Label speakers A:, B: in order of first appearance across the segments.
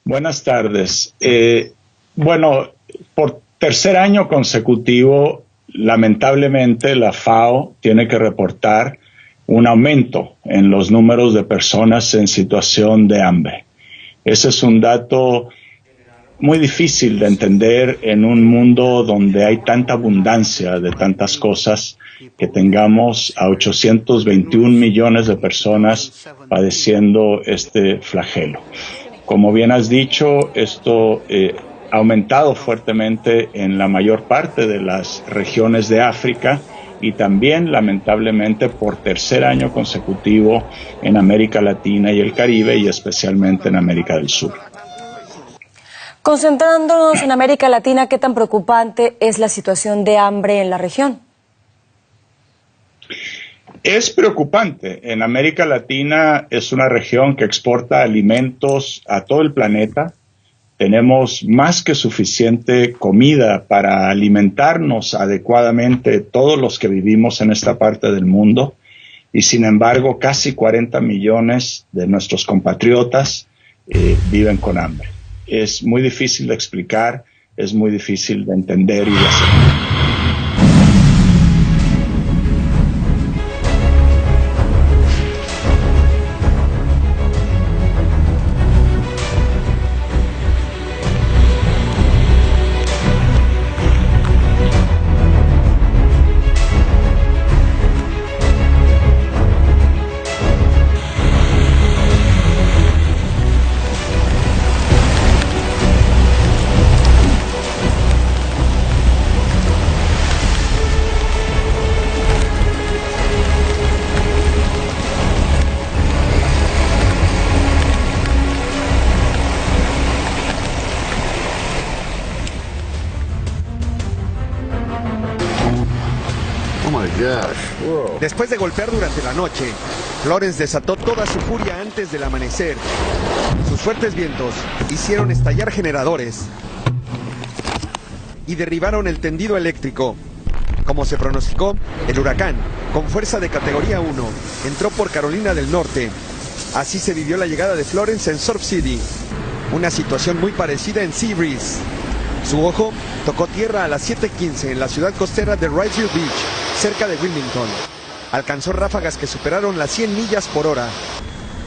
A: Buenas tardes. Bueno, por tercer año consecutivo, lamentablemente la FAO tiene que reportar un aumento en los números de personas en situación de hambre. Ese es un dato muy difícil de entender en un mundo donde hay tanta abundancia de tantas cosas, que tengamos a 821 millones de personas padeciendo este flagelo. Como bien has dicho, esto ha aumentado fuertemente en la mayor parte de las regiones de África y también, lamentablemente, por tercer año consecutivo en América Latina y el Caribe, y especialmente en América del Sur.
B: Concentrándonos en América Latina, ¿qué tan preocupante es la situación de hambre en la región?
A: Es preocupante. En América Latina es una región que exporta alimentos a todo el planeta. Tenemos más que suficiente comida para alimentarnos adecuadamente todos los que vivimos en esta parte del mundo. Y sin embargo, casi 40 millones de nuestros compatriotas viven con hambre. Es muy difícil de explicar, es muy difícil de entender y de aceptar.
C: Después de golpear durante la noche, Florence desató toda su furia antes del amanecer. Sus fuertes vientos hicieron estallar generadores y derribaron el tendido eléctrico. Como se pronosticó, el huracán, con fuerza de categoría 1, entró por Carolina del Norte. Así se vivió la llegada de Florence en Surf City, una situación muy parecida en Sea Breeze. Su ojo tocó tierra a las 7:15 en la ciudad costera de Wrightsville Beach, cerca de Wilmington. Alcanzó ráfagas que superaron las 100 millas por hora.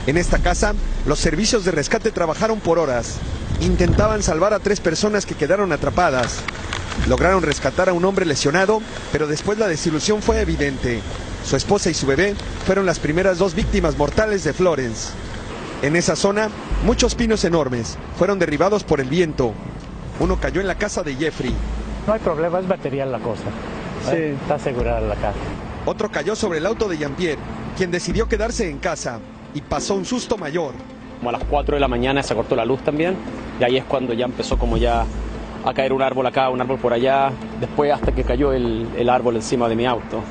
C: En esta casa, los servicios de rescate trabajaron por horas. Intentaban salvar a 3 personas que quedaron atrapadas. Lograron rescatar a un hombre lesionado, pero después la desilusión fue evidente. Su esposa y su bebé fueron las primeras 2 víctimas mortales de Florence. En esa zona, muchos pinos enormes fueron derribados por el viento. Uno cayó en la casa de Jeffrey.
D: No hay problema, es material la cosa. Sí. Está asegurada la casa.
C: Otro cayó sobre el auto de Jean-Pierre, quien decidió quedarse en casa y pasó un susto mayor.
E: Como a las 4 de la mañana se cortó la luz también, y ahí es cuando ya empezó como ya a caer un árbol acá, un árbol por allá, después hasta que cayó el árbol encima de mi auto.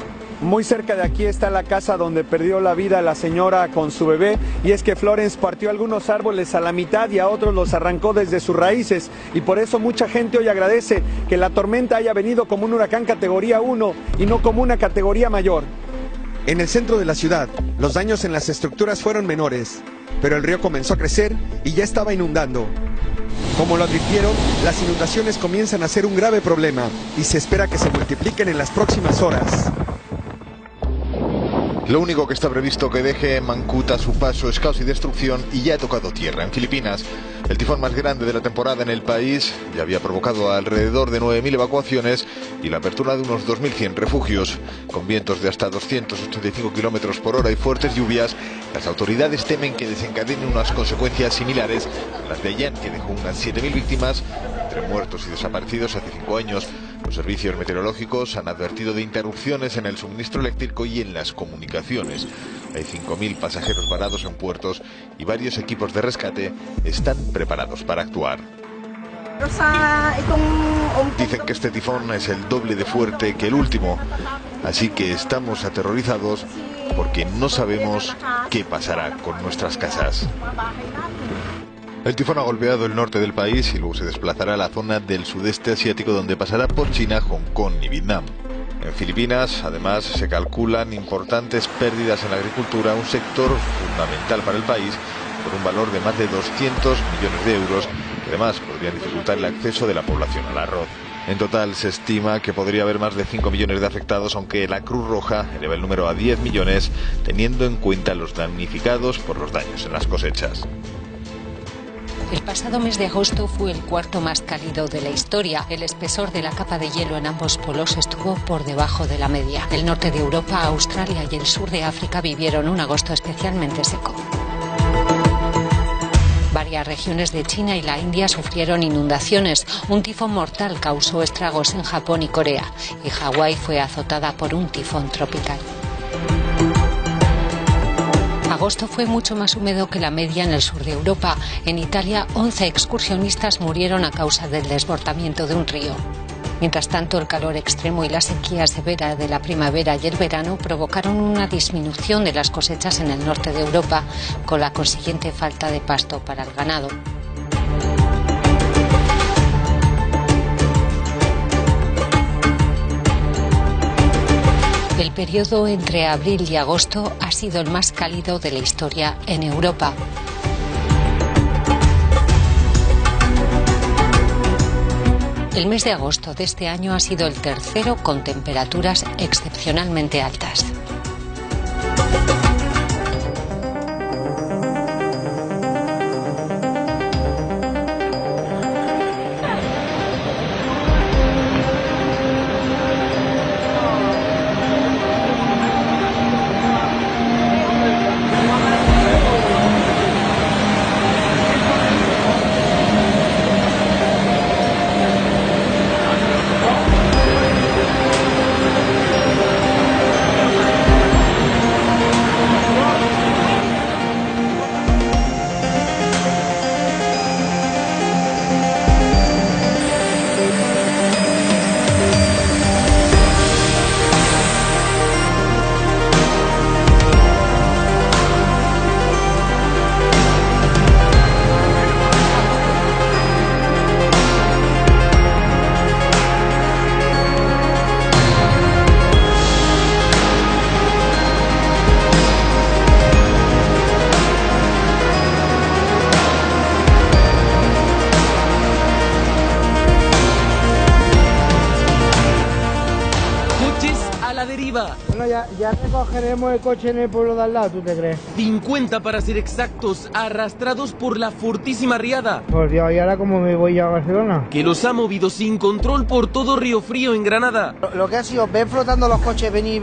F: Muy cerca de aquí está la casa donde perdió la vida la señora con su bebé, y es que Florence partió algunos árboles a la mitad y a otros los arrancó desde sus raíces, y por eso mucha gente hoy agradece que la tormenta haya venido como un huracán categoría 1 y no como una categoría mayor.
C: En el centro de la ciudad, los daños en las estructuras fueron menores, pero el río comenzó a crecer y ya estaba inundando. Como lo advirtieron, las inundaciones comienzan a ser un grave problema y se espera que se multipliquen en las próximas horas.
G: Lo único que está previsto que deje Mangkhut a su paso es caos y destrucción, y ya ha tocado tierra. En Filipinas, el tifón más grande de la temporada en el país ya había provocado alrededor de 9.000 evacuaciones y la apertura de unos 2.100 refugios. Con vientos de hasta 285 kilómetros por hora y fuertes lluvias, las autoridades temen que desencadenen unas consecuencias similares a las de Haiyan, que dejó unas 7.000 víctimas, entre muertos y desaparecidos hace 5 años. Los servicios meteorológicos han advertido de interrupciones en el suministro eléctrico y en las comunicaciones. Hay 5.000 pasajeros varados en puertos y varios equipos de rescate están preparados para actuar. Dicen que este tifón es el doble de fuerte que el último, así que estamos aterrorizados porque no sabemos qué pasará con nuestras casas. El tifón ha golpeado el norte del país y luego se desplazará a la zona del sudeste asiático, donde pasará por China, Hong Kong y Vietnam. En Filipinas, además, se calculan importantes pérdidas en la agricultura, un sector fundamental para el país, por un valor de más de 200 millones de euros, que además podrían dificultar el acceso de la población al arroz. En total se estima que podría haber más de 5 millones de afectados, aunque la Cruz Roja eleva el número a 10 millones, teniendo en cuenta los damnificados por los daños en las cosechas.
H: El pasado mes de agosto fue el cuarto más cálido de la historia. El espesor de la capa de hielo en ambos polos estuvo por debajo de la media. El norte de Europa, Australia y el sur de África vivieron un agosto especialmente seco. Varias regiones de China y la India sufrieron inundaciones. Un tifón mortal causó estragos en Japón y Corea. Y Hawái fue azotada por un tifón tropical. Agosto fue mucho más húmedo que la media en el sur de Europa. En Italia, 11 excursionistas murieron a causa del desbordamiento de un río. Mientras tanto, el calor extremo y la sequía severa de la primavera y el verano provocaron una disminución de las cosechas en el norte de Europa, con la consiguiente falta de pasto para el ganado. El periodo entre abril y agosto ha sido el más cálido de la historia en Europa. El mes de agosto de este año ha sido el tercero con temperaturas excepcionalmente altas.
I: Bueno, ya recogeremos el coche en el pueblo de al lado, ¿tú te crees?
J: 50 para ser exactos, arrastrados por la fortísima riada.
I: Por Dios, ¿y ahora cómo me voy a Barcelona?
J: Que los ha movido sin control por todo Río Frío en Granada.
I: Lo que ha sido, ven flotando los coches, venir,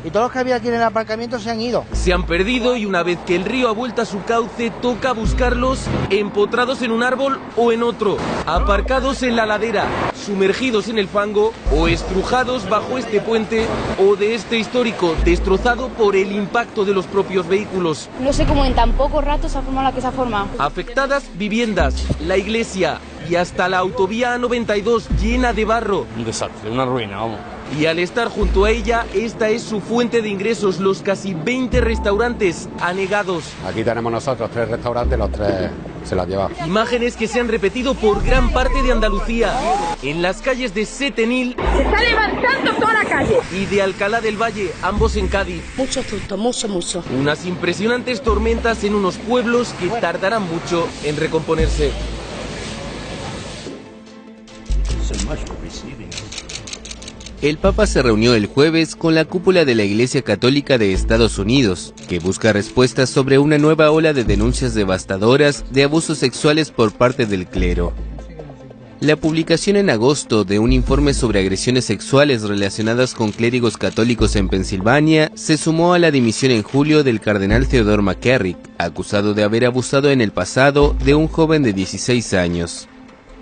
I: y todos los que había aquí en el aparcamiento se han ido.
J: Se han perdido y una vez que el río ha vuelto a su cauce, toca buscarlos empotrados en un árbol o en otro, aparcados en la ladera, sumergidos en el fango o estrujados bajo este puente o de este histórico destrozado por el impacto de los propios vehículos.
K: No sé cómo en tan poco rato se ha formado la que se ha formado.
J: Afectadas viviendas, la iglesia y hasta la autovía A92 llena de barro.
E: Un desastre, una ruina, vamos.
J: Y al estar junto a ella, esta es su fuente de ingresos, los casi 20 restaurantes anegados.
L: Aquí tenemos nosotros 3 restaurantes, los 3 se las llevamos.
J: Imágenes que se han repetido por gran parte de Andalucía. En las calles de Setenil...
K: Se está levantando toda la calle.
J: Y de Alcalá del Valle, ambos en Cádiz.
K: Mucho susto, mucho.
J: Unas impresionantes tormentas en unos pueblos que tardarán mucho en recomponerse.
M: El Papa se reunió el jueves con la cúpula de la Iglesia Católica de Estados Unidos, que busca respuestas sobre una nueva ola de denuncias devastadoras de abusos sexuales por parte del clero. La publicación en agosto de un informe sobre agresiones sexuales relacionadas con clérigos católicos en Pensilvania se sumó a la dimisión en julio del cardenal Theodore McCarrick, acusado de haber abusado en el pasado de un joven de 16 años.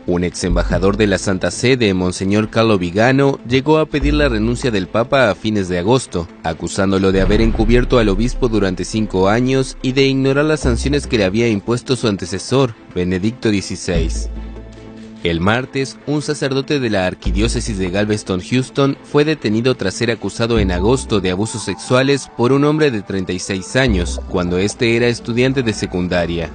M: Un ex embajador de la Santa Sede, Monseñor Carlo Vigano, llegó a pedir la renuncia del Papa a fines de agosto, acusándolo de haber encubierto al obispo durante 5 años y de ignorar las sanciones que le había impuesto su antecesor, Benedicto XVI. El martes, un sacerdote de la arquidiócesis de Galveston-Houston fue detenido tras ser acusado en agosto de abusos sexuales por un hombre de 36 años, cuando este era estudiante de secundaria.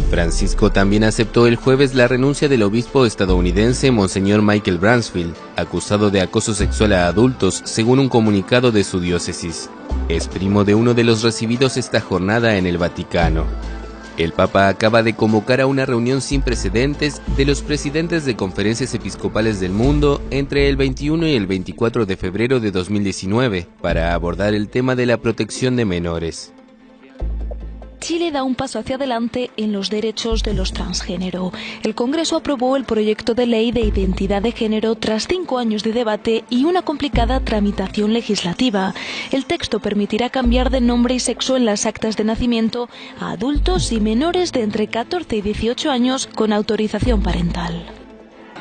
M: Francisco también aceptó el jueves la renuncia del obispo estadounidense Monseñor Michael Bransfield, acusado de acoso sexual a adultos, según un comunicado de su diócesis. Es primo de uno de los recibidos esta jornada en el Vaticano. El Papa acaba de convocar a una reunión sin precedentes de los presidentes de conferencias episcopales del mundo entre el 21 y el 24 de febrero de 2019 para abordar el tema de la protección de menores.
N: Chile da un paso hacia adelante en los derechos de los transgénero. El Congreso aprobó el proyecto de ley de identidad de género tras 5 años de debate y una complicada tramitación legislativa. El texto permitirá cambiar de nombre y sexo en las actas de nacimiento a adultos y menores de entre 14 y 18 años con autorización parental.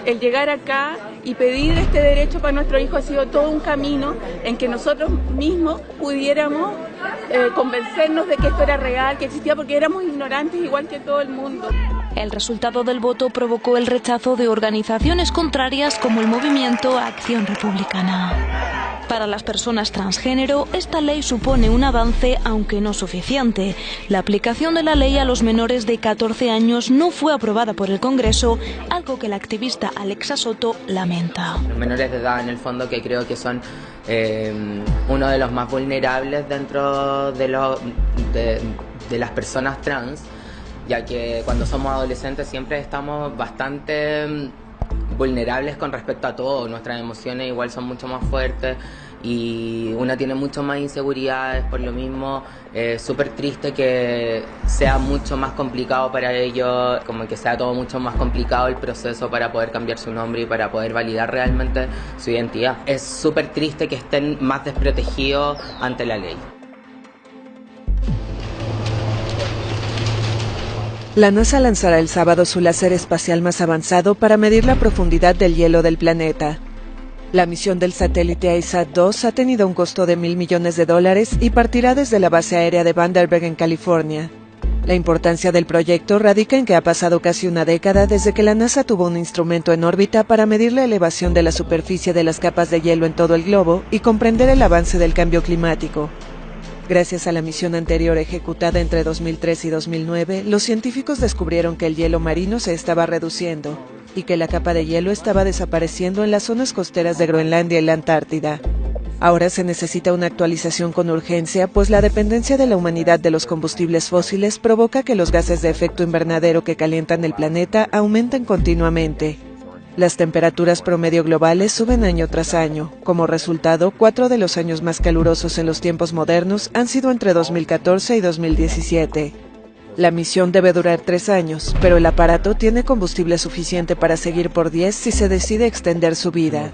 O: El llegar acá y pedir este derecho para nuestro hijo ha sido todo un camino en que nosotros mismos pudiéramos convencernos de que esto era real, que existía, porque éramos ignorantes igual que todo el mundo.
N: El resultado del voto provocó el rechazo de organizaciones contrarias como el movimiento Acción Republicana. Para las personas transgénero, esta ley supone un avance, aunque no suficiente. La aplicación de la ley a los menores de 14 años no fue aprobada por el Congreso, algo que la activista Alexa Soto lamenta.
P: Los menores de edad, en el fondo, que creo que son uno de los más vulnerables dentro de las personas trans, ya que cuando somos adolescentes siempre estamos bastante vulnerables con respecto a todo. Nuestras emociones igual son mucho más fuertes y una tiene mucho más inseguridades. Por lo mismo es súper triste que sea mucho más complicado para ellos, como que sea todo mucho más complicado el proceso para poder cambiar su nombre y para poder validar realmente su identidad. Es súper triste que estén más desprotegidos ante la ley.
Q: La NASA lanzará el sábado su láser espacial más avanzado para medir la profundidad del hielo del planeta. La misión del satélite ISAT-2 ha tenido un costo de $1.000 millones y partirá desde la base aérea de Vandenberg en California. La importancia del proyecto radica en que ha pasado casi una década desde que la NASA tuvo un instrumento en órbita para medir la elevación de la superficie de las capas de hielo en todo el globo y comprender el avance del cambio climático. Gracias a la misión anterior ejecutada entre 2003 y 2009, los científicos descubrieron que el hielo marino se estaba reduciendo y que la capa de hielo estaba desapareciendo en las zonas costeras de Groenlandia y la Antártida. Ahora se necesita una actualización con urgencia, pues la dependencia de la humanidad de los combustibles fósiles provoca que los gases de efecto invernadero que calientan el planeta aumenten continuamente. Las temperaturas promedio globales suben año tras año. Como resultado, 4 de los años más calurosos en los tiempos modernos han sido entre 2014 y 2017. La misión debe durar 3 años, pero el aparato tiene combustible suficiente para seguir por 10 si se decide extender su vida.